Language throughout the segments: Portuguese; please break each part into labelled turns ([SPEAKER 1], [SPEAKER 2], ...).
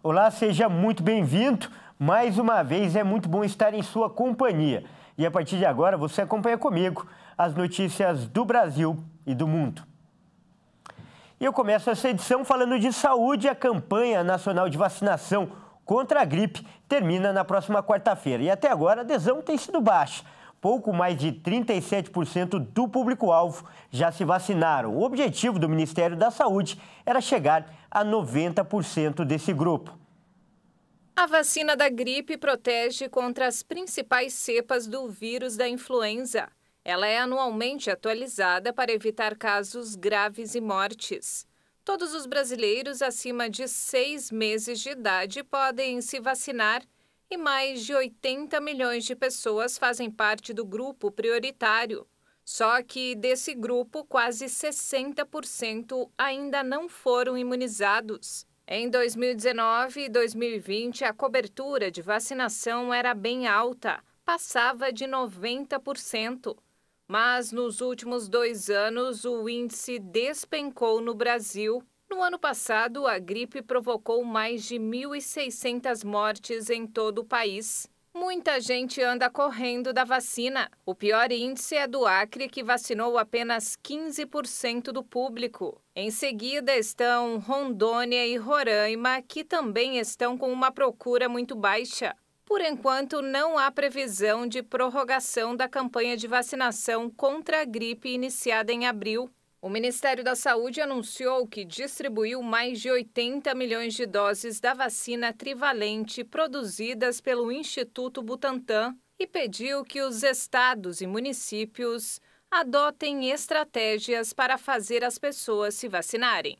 [SPEAKER 1] Olá, seja muito bem-vindo. Mais uma vez é muito bom estar em sua companhia. E a partir de agora você acompanha comigo as notícias do Brasil e do mundo. E eu começo essa edição falando de saúde. A campanha nacional de vacinação contra a gripe termina na próxima quarta-feira. E até agora a adesão tem sido baixa. Pouco mais de 37% do público-alvo já se vacinaram. O objetivo do Ministério da Saúde era chegar a 90% desse grupo.
[SPEAKER 2] A vacina da gripe protege contra as principais cepas do vírus da influenza. Ela é anualmente atualizada para evitar casos graves e mortes. Todos os brasileiros acima de 6 meses de idade podem se vacinar e mais de 80 milhões de pessoas fazem parte do grupo prioritário. Só que desse grupo, quase 60% ainda não foram imunizados. Em 2019 e 2020, a cobertura de vacinação era bem alta, passava de 90%. Mas nos últimos 2 anos, o índice despencou no Brasil. No ano passado, a gripe provocou mais de 1.600 mortes em todo o país. Muita gente anda correndo da vacina. O pior índice é do Acre, que vacinou apenas 15% do público. Em seguida estão Rondônia e Roraima, que também estão com uma procura muito baixa. Por enquanto, não há previsão de prorrogação da campanha de vacinação contra a gripe iniciada em abril. O Ministério da Saúde anunciou que distribuiu mais de 80 milhões de doses da vacina trivalente produzidas pelo Instituto Butantan e pediu que os estados e municípios adotem estratégias para fazer as pessoas se vacinarem.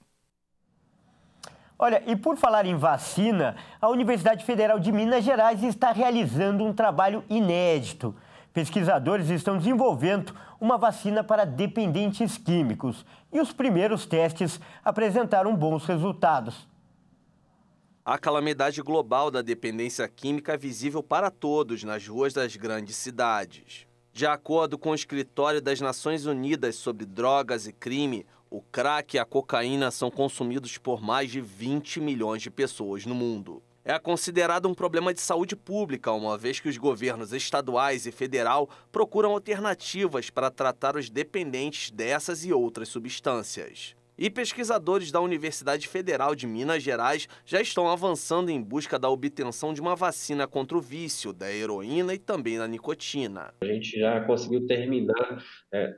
[SPEAKER 1] Olha, e por falar em vacina, a Universidade Federal de Minas Gerais está realizando um trabalho inédito. Pesquisadores estão desenvolvendo uma vacina para dependentes químicos e os primeiros testes apresentaram bons resultados.
[SPEAKER 3] A calamidade global da dependência química é visível para todos nas ruas das grandes cidades. De acordo com o Escritório das Nações Unidas sobre Drogas e Crime, o crack e a cocaína são consumidos por mais de 20 milhões de pessoas no mundo. É considerado um problema de saúde pública, uma vez que os governos estaduais e federal procuram alternativas para tratar os dependentes dessas e outras substâncias. E pesquisadores da Universidade Federal de Minas Gerais já estão avançando em busca da obtenção de uma vacina contra o vício, da heroína e também da nicotina.
[SPEAKER 4] A gente já conseguiu terminar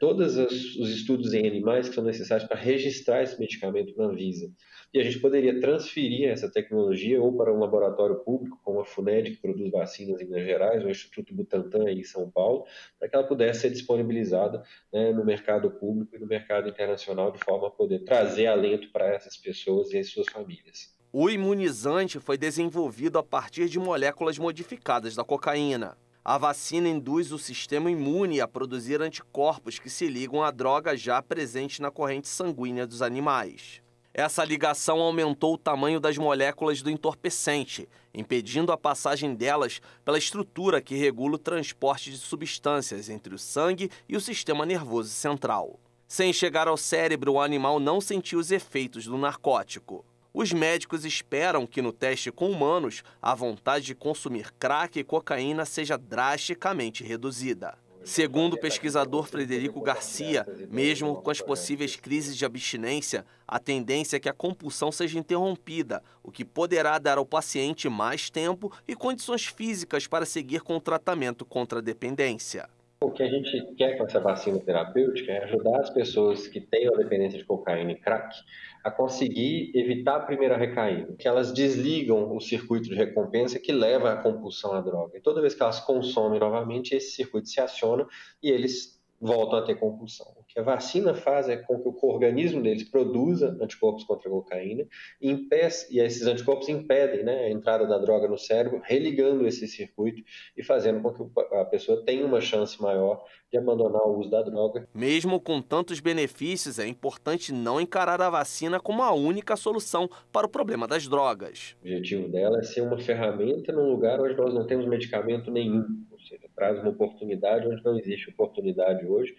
[SPEAKER 4] todos os estudos em animais que são necessários para registrar esse medicamento na Anvisa. E a gente poderia transferir essa tecnologia ou para um laboratório público, como a FUNED, que produz vacinas em Minas Gerais, ou o Instituto Butantan em São Paulo, para que ela pudesse ser disponibilizada, né, no mercado público e no mercado internacional, de forma a poder trazer alento para essas pessoas e as suas famílias.
[SPEAKER 3] O imunizante foi desenvolvido a partir de moléculas modificadas da cocaína. A vacina induz o sistema imune a produzir anticorpos que se ligam à droga já presente na corrente sanguínea dos animais. Essa ligação aumentou o tamanho das moléculas do entorpecente, impedindo a passagem delas pela estrutura que regula o transporte de substâncias entre o sangue e o sistema nervoso central. Sem chegar ao cérebro, o animal não sentiu os efeitos do narcótico. Os médicos esperam que no teste com humanos, a vontade de consumir crack e cocaína seja drasticamente reduzida. Segundo o pesquisador Frederico Garcia, mesmo com as possíveis crises de abstinência, a tendência é que a compulsão seja interrompida, o que poderá dar ao paciente mais tempo e condições físicas para seguir com o tratamento contra a dependência.
[SPEAKER 4] O que a gente quer com essa vacina terapêutica é ajudar as pessoas que têm a dependência de cocaína e crack a conseguir evitar a primeira recaída, que elas desligam o circuito de recompensa que leva à compulsão à droga. E toda vez que elas consomem novamente, esse circuito se aciona e eles voltam a ter compulsão. O que a vacina faz é com que o organismo deles produza anticorpos contra a cocaína e esses anticorpos impedem, né, a entrada da droga no cérebro, religando esse circuito e fazendo com que a pessoa tenha uma chance maior de abandonar o uso da droga.
[SPEAKER 3] Mesmo com tantos benefícios, é importante não encarar a vacina como a única solução para o problema das drogas.
[SPEAKER 4] O objetivo dela é ser uma ferramenta num lugar onde nós não temos medicamento nenhum, ou seja, traz uma oportunidade onde não existe oportunidade hoje,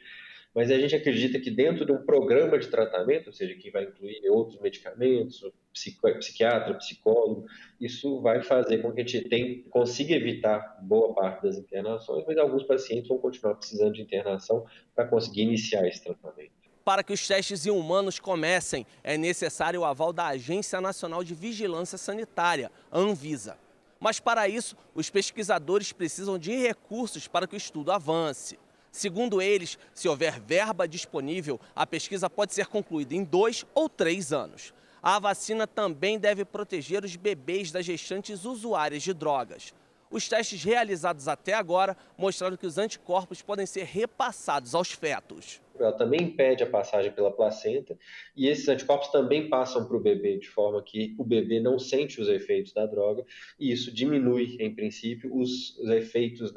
[SPEAKER 4] Mas a gente acredita que dentro de um programa de tratamento, ou seja, que vai incluir outros medicamentos, psiquiatra, psicólogo, isso vai fazer com que a gente consiga evitar boa parte das internações, mas alguns pacientes vão continuar precisando de internação para conseguir iniciar esse tratamento.
[SPEAKER 3] Para que os testes em humanos comecem, é necessário o aval da Agência Nacional de Vigilância Sanitária, a Anvisa. Mas para isso, os pesquisadores precisam de recursos para que o estudo avance. Segundo eles, se houver verba disponível, a pesquisa pode ser concluída em 2 ou 3 anos. A vacina também deve proteger os bebês das gestantes usuárias de drogas. Os testes realizados até agora mostraram que os anticorpos podem ser repassados aos fetos.
[SPEAKER 4] Ela também impede a passagem pela placenta e esses anticorpos também passam para o bebê, de forma que o bebê não sente os efeitos da droga e isso diminui, em princípio, os efeitos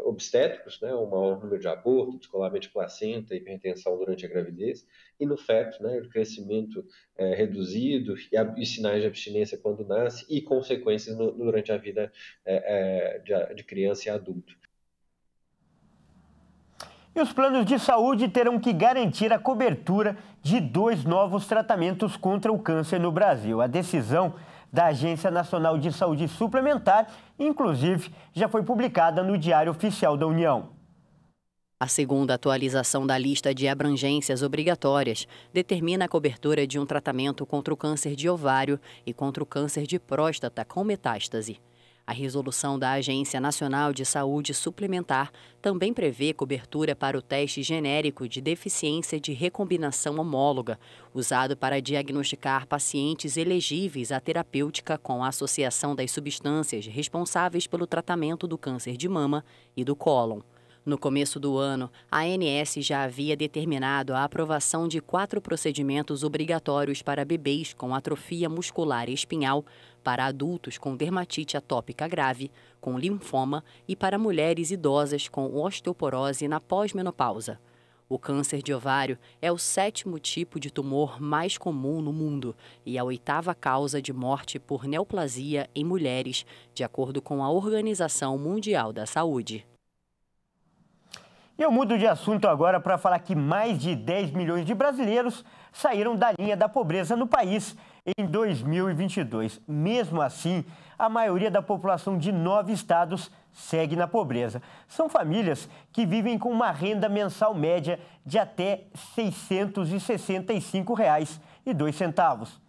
[SPEAKER 4] obstétricos, um maior número de aborto, descolamento de placenta, hipertensão durante a gravidez, e no feto, o crescimento reduzido e sinais de abstinência quando nasce e consequências durante a vida de criança e adulto.
[SPEAKER 1] E os planos de saúde terão que garantir a cobertura de 2 novos tratamentos contra o câncer no Brasil. A decisão da Agência Nacional de Saúde Suplementar, inclusive, já foi publicada no Diário Oficial da União.
[SPEAKER 5] A segunda atualização da lista de abrangências obrigatórias determina a cobertura de um tratamento contra o câncer de ovário e contra o câncer de próstata com metástase. A resolução da Agência Nacional de Saúde Suplementar também prevê cobertura para o teste genérico de deficiência de recombinação homóloga, usado para diagnosticar pacientes elegíveis à terapêutica com a associação das substâncias responsáveis pelo tratamento do câncer de mama e do cólon. No começo do ano, a ANS já havia determinado a aprovação de 4 procedimentos obrigatórios para bebês com atrofia muscular espinhal, para adultos com dermatite atópica grave, com linfoma e para mulheres idosas com osteoporose na pós-menopausa. O câncer de ovário é o 7º tipo de tumor mais comum no mundo e a 8ª causa de morte por neoplasia em mulheres, de acordo com a Organização Mundial da Saúde.
[SPEAKER 1] Eu mudo de assunto agora para falar que mais de 10 milhões de brasileiros saíram da linha da pobreza no país em 2022. Mesmo assim, a maioria da população de 9 estados segue na pobreza. São famílias que vivem com uma renda mensal média de até R$ 665,02.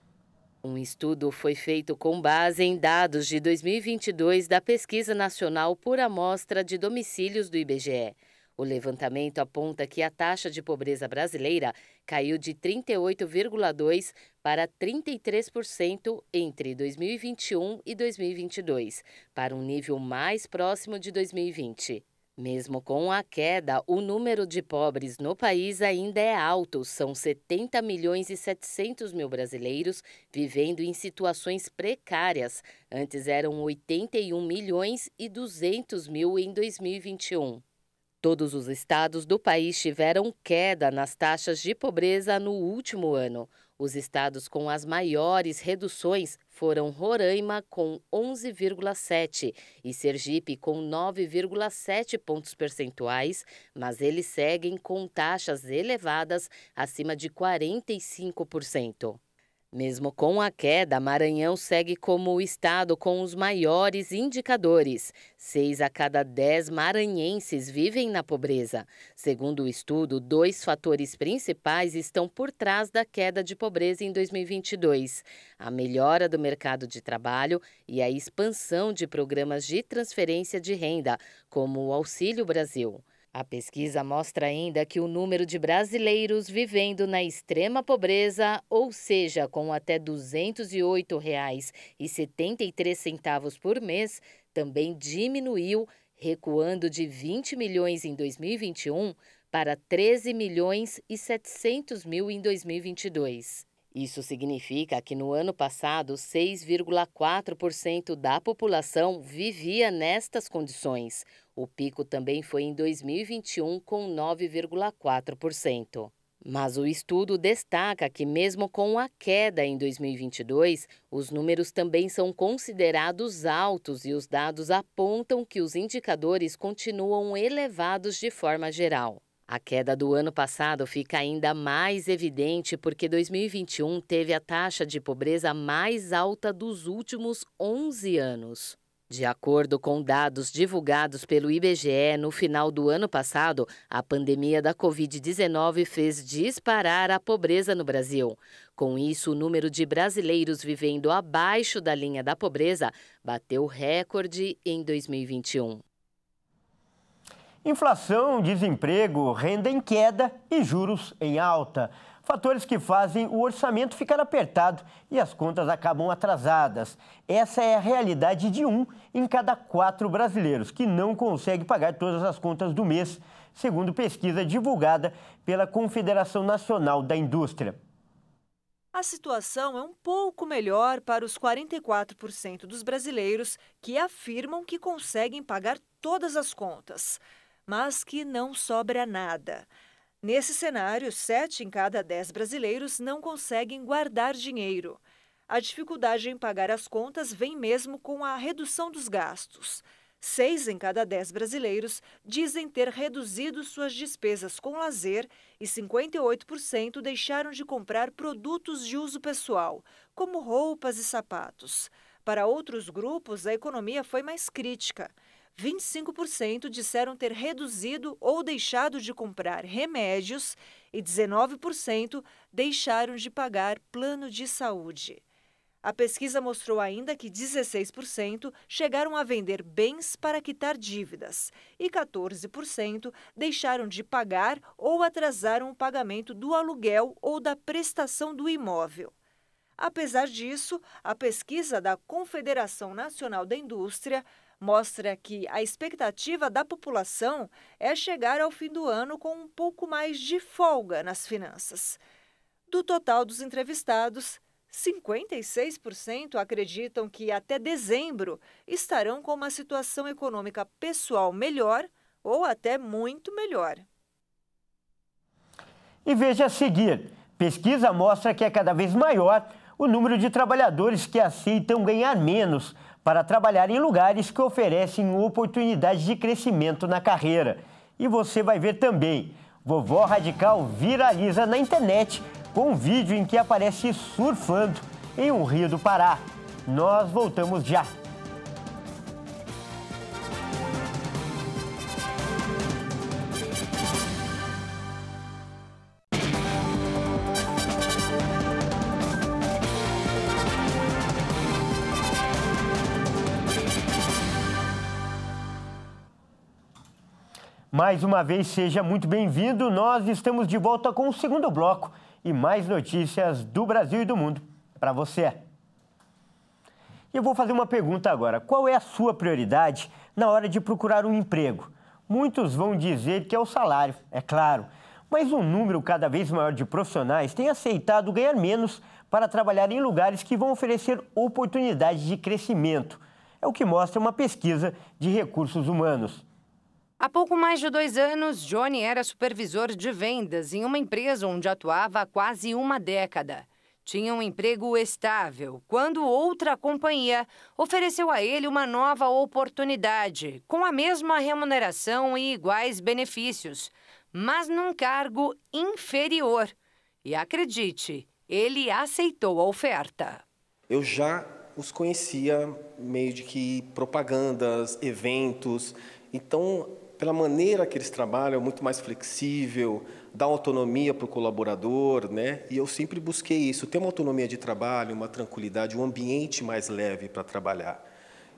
[SPEAKER 6] Um estudo foi feito com base em dados de 2022 da Pesquisa Nacional por Amostra de Domicílios do IBGE. O levantamento aponta que a taxa de pobreza brasileira caiu de 38,2% para 33% entre 2021 e 2022, para um nível mais próximo de 2020. Mesmo com a queda, o número de pobres no país ainda é alto. São 70 milhões e 700 mil brasileiros vivendo em situações precárias. Antes eram 81 milhões e 200 mil em 2021. Todos os estados do país tiveram queda nas taxas de pobreza no último ano. Os estados com as maiores reduções foram Roraima, com 11,7% e Sergipe, com 9,7 pontos percentuais, mas eles seguem com taxas elevadas acima de 45%. Mesmo com a queda, Maranhão segue como o estado com os maiores indicadores. 6 a cada 10 maranhenses vivem na pobreza. Segundo o estudo, 2 fatores principais estão por trás da queda de pobreza em 2022. A melhora do mercado de trabalho e a expansão de programas de transferência de renda, como o Auxílio Brasil. A pesquisa mostra ainda que o número de brasileiros vivendo na extrema pobreza, ou seja, com até R$ 208,73 por mês, também diminuiu, recuando de 20 milhões em 2021 para 13 milhões e 700 mil em 2022. Isso significa que no ano passado, 6,4% da população vivia nestas condições. O pico também foi em 2021, com 9,4%. Mas o estudo destaca que, mesmo com a queda em 2022, os números também são considerados altos e os dados apontam que os indicadores continuam elevados de forma geral. A queda do ano passado fica ainda mais evidente porque 2021 teve a taxa de pobreza mais alta dos últimos 11 anos. De acordo com dados divulgados pelo IBGE, no final do ano passado, a pandemia da Covid-19 fez disparar a pobreza no Brasil. Com isso, o número de brasileiros vivendo abaixo da linha da pobreza bateu recorde em 2021.
[SPEAKER 1] Inflação, desemprego, renda em queda e juros em alta. Fatores que fazem o orçamento ficar apertado e as contas acabam atrasadas. Essa é a realidade de 1 em cada 4 brasileiros que não consegue pagar todas as contas do mês, segundo pesquisa divulgada pela Confederação Nacional da Indústria.
[SPEAKER 7] A situação é um pouco melhor para os 44% dos brasileiros que afirmam que conseguem pagar todas as contas, mas que não sobra nada. Nesse cenário, 7 em cada 10 brasileiros não conseguem guardar dinheiro. A dificuldade em pagar as contas vem mesmo com a redução dos gastos. 6 em cada 10 brasileiros dizem ter reduzido suas despesas com lazer e 58% deixaram de comprar produtos de uso pessoal, como roupas e sapatos. Para outros grupos, a economia foi mais crítica. 25% disseram ter reduzido ou deixado de comprar remédios e 19% deixaram de pagar plano de saúde. A pesquisa mostrou ainda que 16% chegaram a vender bens para quitar dívidas e 14% deixaram de pagar ou atrasaram o pagamento do aluguel ou da prestação do imóvel. Apesar disso, a pesquisa da Confederação Nacional da Indústria mostra que a expectativa da população é chegar ao fim do ano com um pouco mais de folga nas finanças. Do total dos entrevistados, 56% acreditam que até dezembro estarão com uma situação econômica pessoal melhor ou até muito melhor.
[SPEAKER 1] E veja a seguir, pesquisa mostra que é cada vez maior o número de trabalhadores que aceitam ganhar menos para trabalhar em lugares que oferecem oportunidades de crescimento na carreira. E você vai ver também, vovó radical viraliza na internet com um vídeo em que aparece surfando em um rio do Pará. Nós voltamos já. Mais uma vez, seja muito bem-vindo. Nós estamos de volta com o segundo bloco e mais notícias do Brasil e do mundo para você. E eu vou fazer uma pergunta agora. Qual é a sua prioridade na hora de procurar um emprego? Muitos vão dizer que é o salário, é claro, mas um número cada vez maior de profissionais tem aceitado ganhar menos para trabalhar em lugares que vão oferecer oportunidades de crescimento. É o que mostra uma pesquisa de recursos humanos.
[SPEAKER 8] Há pouco mais de 2 anos, Johnny era supervisor de vendas em uma empresa onde atuava há quase uma década. Tinha um emprego estável, quando outra companhia ofereceu a ele uma nova oportunidade, com a mesma remuneração e iguais benefícios, mas num cargo inferior. E acredite, ele aceitou a oferta.
[SPEAKER 9] Eu já os conhecia meio de que propagandas, eventos, então pela maneira que eles trabalham, muito mais flexível, dá autonomia para o colaborador, né? E eu sempre busquei isso, ter uma autonomia de trabalho, uma tranquilidade, um ambiente mais leve para trabalhar.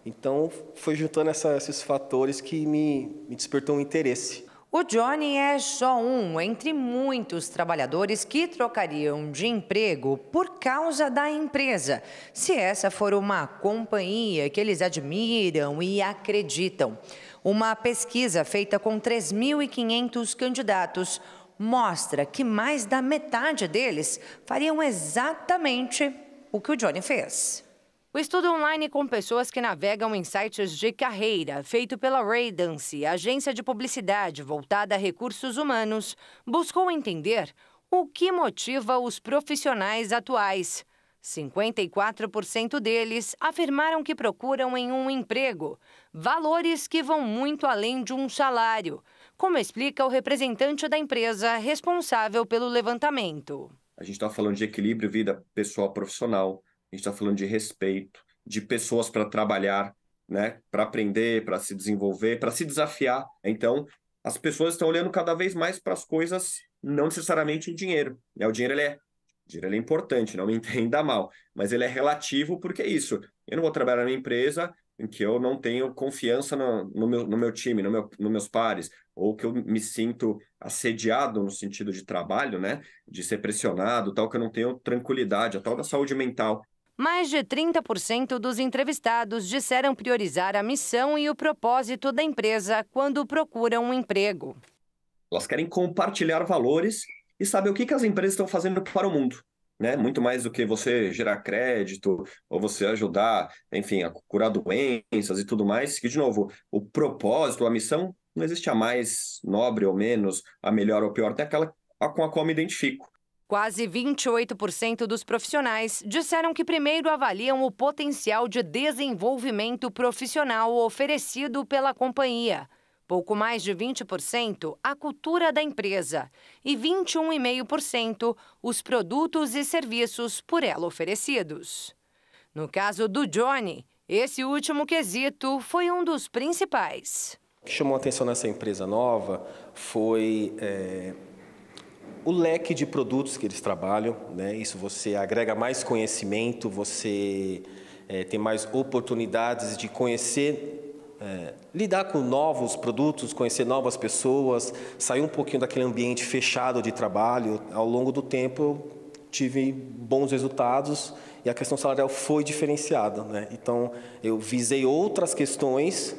[SPEAKER 9] Então, foi juntando esses fatores que me despertou um interesse.
[SPEAKER 8] O Johnny é só um entre muitos trabalhadores que trocariam de emprego por causa da empresa, se essa for uma companhia que eles admiram e acreditam. Uma pesquisa feita com 3.500 candidatos mostra que mais da metade deles fariam exatamente o que o Johnny fez. O estudo online com pessoas que navegam em sites de carreira, feito pela Radiance, agência de publicidade voltada a recursos humanos, buscou entender o que motiva os profissionais atuais. 54% deles afirmaram que procuram em um emprego, valores que vão muito além de um salário, como explica o representante da empresa responsável pelo levantamento.
[SPEAKER 10] A gente está falando de equilíbrio vida pessoal-profissional, a gente está falando de respeito, de pessoas para trabalhar, né, para aprender, para se desenvolver, para se desafiar. Então, as pessoas estão olhando cada vez mais para as coisas, não necessariamente em dinheiro. O dinheiro ele é importante, não me entenda mal, mas ele é relativo porque é isso. Eu não vou trabalhar numa empresa em que eu não tenho confiança no meu time, nos meus pares, ou que eu me sinto assediado no sentido de trabalho, né? De ser pressionado, tal, que eu não tenho tranquilidade, a tal da saúde mental.
[SPEAKER 8] Mais de 30% dos entrevistados disseram priorizar a missão e o propósito da empresa quando procuram um emprego.
[SPEAKER 10] Elas querem compartilhar valores e saber o que as empresas estão fazendo para o mundo, né? Muito mais do que você gerar crédito ou você ajudar, enfim, a curar doenças e tudo mais. Que, de novo, o propósito, a missão, não existe a mais nobre ou menos, a melhor ou pior, tem aquela com a qual me identifico.
[SPEAKER 8] Quase 28% dos profissionais disseram que primeiro avaliam o potencial de desenvolvimento profissional oferecido pela companhia. Pouco mais de 20% a cultura da empresa e 21,5% os produtos e serviços por ela oferecidos. No caso do Johnny, esse último quesito foi um dos principais.
[SPEAKER 9] O que chamou a atenção nessa empresa nova foi o leque de produtos que eles trabalham, né? Isso você agrega mais conhecimento, você tem mais oportunidades de conhecer, lidar com novos produtos, conhecer novas pessoas, sair um pouquinho daquele ambiente fechado de trabalho. Ao longo do tempo eu tive bons resultados e a questão salarial foi diferenciada, né? Então eu visei outras questões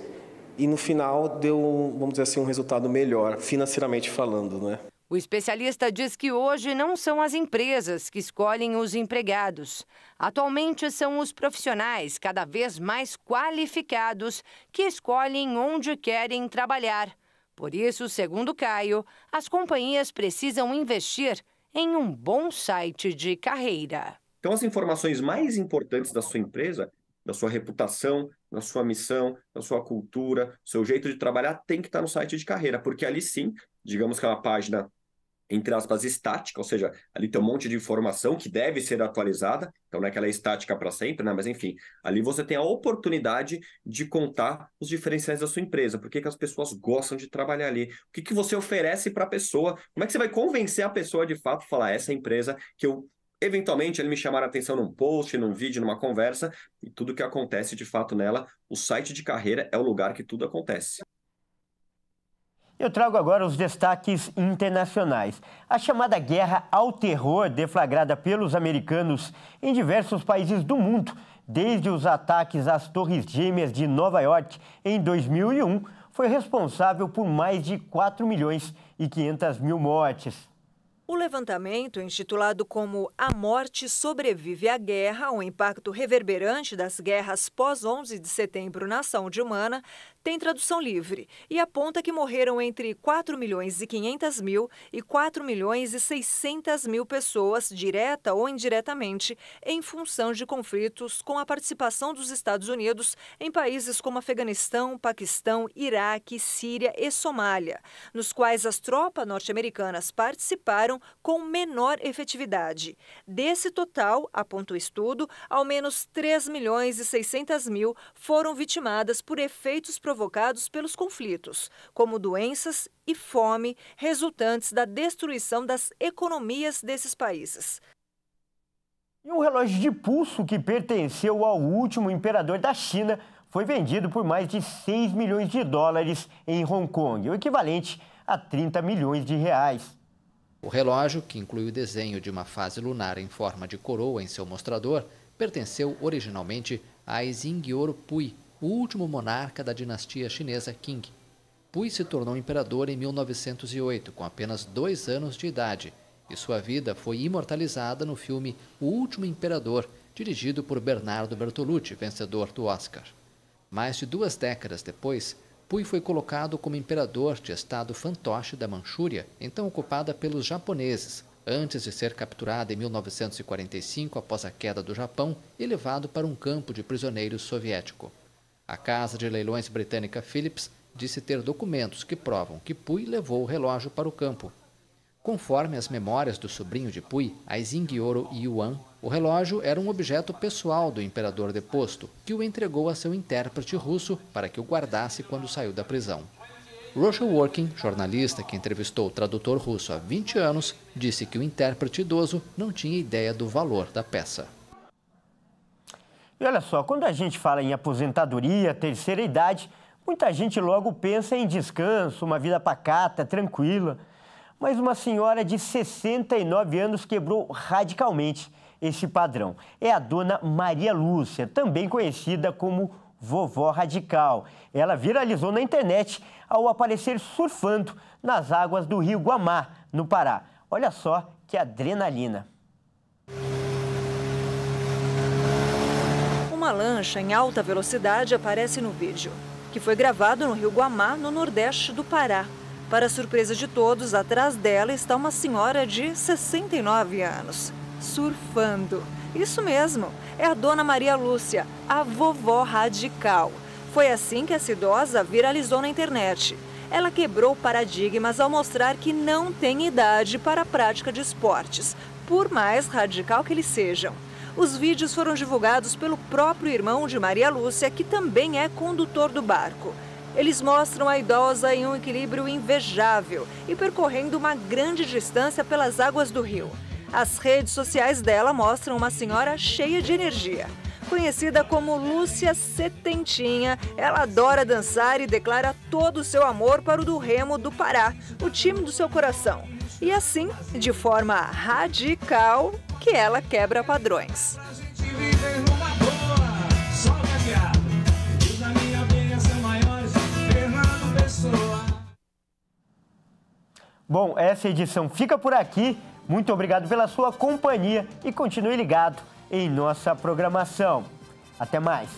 [SPEAKER 9] e no final deu, vamos dizer assim, um resultado melhor, financeiramente falando, né?
[SPEAKER 8] O especialista diz que hoje não são as empresas que escolhem os empregados. Atualmente são os profissionais cada vez mais qualificados que escolhem onde querem trabalhar. Por isso, segundo Caio, as companhias precisam investir em um bom site de carreira.
[SPEAKER 10] Então, as informações mais importantes da sua empresa, da sua reputação, da sua missão, da sua cultura, seu jeito de trabalhar, tem que estar no site de carreira, porque ali sim, digamos que é uma página, entre aspas, estática, ou seja, ali tem um monte de informação que deve ser atualizada, então não é que ela é estática para sempre, né? Mas enfim, ali você tem a oportunidade de contar os diferenciais da sua empresa, por que as pessoas gostam de trabalhar ali, o que você oferece para a pessoa, como é que você vai convencer a pessoa de fato a falar, essa empresa que eu, eventualmente, ele me chamar a atenção num post, num vídeo, numa conversa, e tudo que acontece de fato nela, o site de carreira é o lugar que tudo acontece.
[SPEAKER 1] Eu trago agora os destaques internacionais. A chamada guerra ao terror, deflagrada pelos americanos em diversos países do mundo, desde os ataques às Torres Gêmeas de Nova York em 2001, foi responsável por mais de 4.500.000 mortes.
[SPEAKER 7] O levantamento, intitulado como A Morte Sobrevive à Guerra, o impacto reverberante das guerras pós-11 de setembro na saúde humana, tem tradução livre e aponta que morreram entre 4.500.000 e 4.600.000 pessoas, direta ou indiretamente, em função de conflitos com a participação dos Estados Unidos em países como Afeganistão, Paquistão, Iraque, Síria e Somália, nos quais as tropas norte-americanas participaram com menor efetividade. Desse total, aponta o estudo, ao menos 3.600.000 foram vitimadas por efeitos provocados pelos conflitos, como doenças e fome resultantes da destruição das economias desses países.
[SPEAKER 1] E um relógio de pulso que pertenceu ao último imperador da China foi vendido por mais de 6 milhões de dólares em Hong Kong, o equivalente a 30 milhões de reais.
[SPEAKER 11] O relógio, que inclui o desenho de uma fase lunar em forma de coroa em seu mostrador, pertenceu originalmente a Xingyor Pui, o último monarca da dinastia chinesa Qing. Pui se tornou imperador em 1908, com apenas 2 anos de idade, e sua vida foi imortalizada no filme O Último Imperador, dirigido por Bernardo Bertolucci, vencedor do Oscar. Mais de 2 décadas depois, Pui foi colocado como imperador de estado fantoche da Manchúria, então ocupada pelos japoneses, antes de ser capturado em 1945 após a queda do Japão e levado para um campo de prisioneiros soviético. A casa de leilões britânica Phillips disse ter documentos que provam que Puy levou o relógio para o campo. Conforme as memórias do sobrinho de Puy, Aizingioru Yuan, o relógio era um objeto pessoal do imperador deposto, que o entregou a seu intérprete russo para que o guardasse quando saiu da prisão. Rochelle Working, jornalista que entrevistou o tradutor russo há 20 anos, disse que o intérprete idoso não tinha ideia do valor da peça.
[SPEAKER 1] E olha só, quando a gente fala em aposentadoria, terceira idade, muita gente logo pensa em descanso, uma vida pacata, tranquila. Mas uma senhora de 69 anos quebrou radicalmente esse padrão. É a dona Maria Lúcia, também conhecida como Vovó Radical. Ela viralizou na internet ao aparecer surfando nas águas do rio Guamá, no Pará. Olha só que adrenalina.
[SPEAKER 7] Uma lancha em alta velocidade aparece no vídeo, que foi gravado no rio Guamá, no nordeste do Pará. Para surpresa de todos, atrás dela está uma senhora de 69 anos, surfando. Isso mesmo, é a dona Maria Lúcia, a Vovó Radical. Foi assim que essa idosa viralizou na internet. Ela quebrou paradigmas ao mostrar que não tem idade para a prática de esportes, por mais radical que eles sejam. Os vídeos foram divulgados pelo próprio irmão de Maria Lúcia, que também é condutor do barco. Eles mostram a idosa em um equilíbrio invejável e percorrendo uma grande distância pelas águas do rio. As redes sociais dela mostram uma senhora cheia de energia. Conhecida como Lúcia Setentinha, ela adora dançar e declara todo o seu amor para o do Remo do Pará, o time do seu coração. E assim, de forma radical, que ela quebra padrões.
[SPEAKER 1] Bom, essa edição fica por aqui. Muito obrigado pela sua companhia e continue ligado em nossa programação. Até mais!